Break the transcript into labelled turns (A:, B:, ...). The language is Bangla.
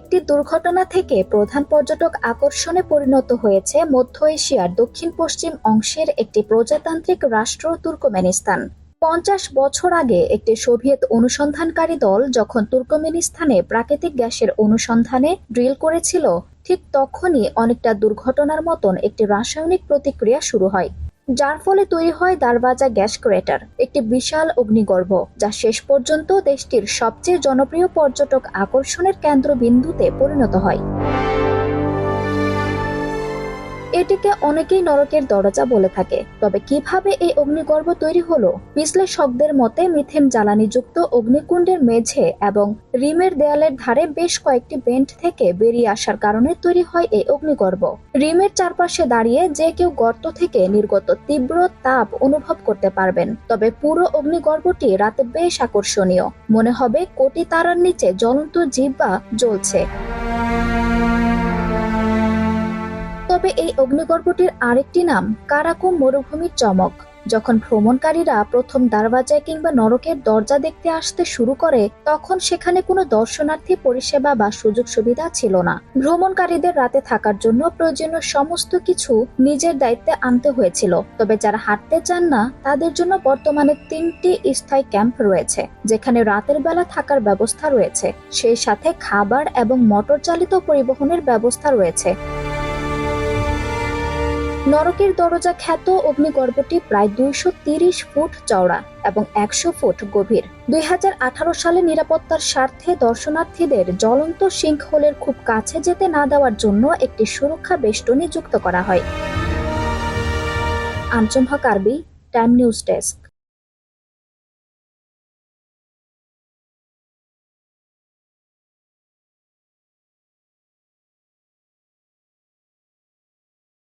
A: একটি দুর্ঘটনা থেকে প্রধান পর্যটক আকর্ষণে পরিণত হয়েছে মধ্য এশিয়ার দক্ষিণ-পশ্চিম অংশের একটি প্রজাতান্ত্রিক রাষ্ট্র তুর্কমেনিস্তান। ৫০ বছর আগে একটি সোভিয়েত অনুসন্ধানকারী দল যখন তুর্কমেনিস্তানে প্রাকৃতিক গ্যাসের অনুসন্ধানে ড্রিল করেছিল, ঠিক তখনই অনেকটা দুর্ঘটনার মতন একটি রাসায়নিক প্রতিক্রিয়া শুরু হয়, যার ফলে তৈরি হয় দারবাজা গ্যাস ক্রেটার, একটি বিশাল অগ্নিগর্ভ যা শেষ পর্যন্ত দেশটির সবচেয়ে জনপ্রিয় পর্যটক আকর্ষণের কেন্দ্রবিন্দুতে পরিণত হয়। এটিকে অনেকেই নরকের দরজা বলে থাকে। তবে কিভাবে এই অগ্নিগর্ভ তৈরি হলো? বিশ্লেষকদের মতে মিথেন জ্বালানিযুক্ত অগ্নিকুণ্ডের মেঝে এবং রিমের দেয়ালের ধারে বেশ কয়েকটি বেন্ট থেকে বেরিয়ে আসার কারণে তৈরি হয় এই অগ্নিগর্ভ। রিমের চারপাশে দাঁড়িয়ে যে কেউ গর্ত থেকে নির্গত তীব্র তাপ অনুভব করতে পারবেন। তবে পুরো অগ্নিগর্ভটি রাতে বেশ আকর্ষণীয়, মনে হবে কোটি তারার নিচে জ্বলন্ত জিহ্বা জ্বলছে। তবে এই অগ্নিগর্ভটির আরেকটি নাম কারাকুম মরুভূমির চমক। যখন ভ্রমণকারীরা প্রথম দারওয়াজায় কিংবা নরকের দরজা দেখতে আসতে শুরু করে, তখন সেখানে কোনো দর্শনার্থী পরিষেবা বা সুযোগ সুবিধা ছিল না। ভ্রমণকারীদের রাতে থাকার জন্য প্রয়োজনীয় সমস্ত কিছু নিজের দায়িত্বে আনতে হয়েছিল। তবে যারা হাঁটতে চান না, তাদের জন্য বর্তমানে 3টি স্থায়ী ক্যাম্প রয়েছে, যেখানে রাতের বেলা থাকার ব্যবস্থা রয়েছে, সেই সাথে খাবার এবং মোটর চালিত পরিবহনের ব্যবস্থা রয়েছে। নরকের দরজা খ্যাত অগ্নিগর্ভটি প্রায় 230 ফুট চওড়া এবং 100 ফুট গভীর। 2018 সালে নিরাপত্তার স্বার্থে দর্শনার্থীদের জ্বলন্ত সিঙ্কহোলের খুব কাছে যেতে না দেওয়ার জন্য একটি সুরক্ষা বেষ্টনী যুক্ত করা হয়। আঞ্জুম হক আরবি, টাইম নিউজ ডেস্ক।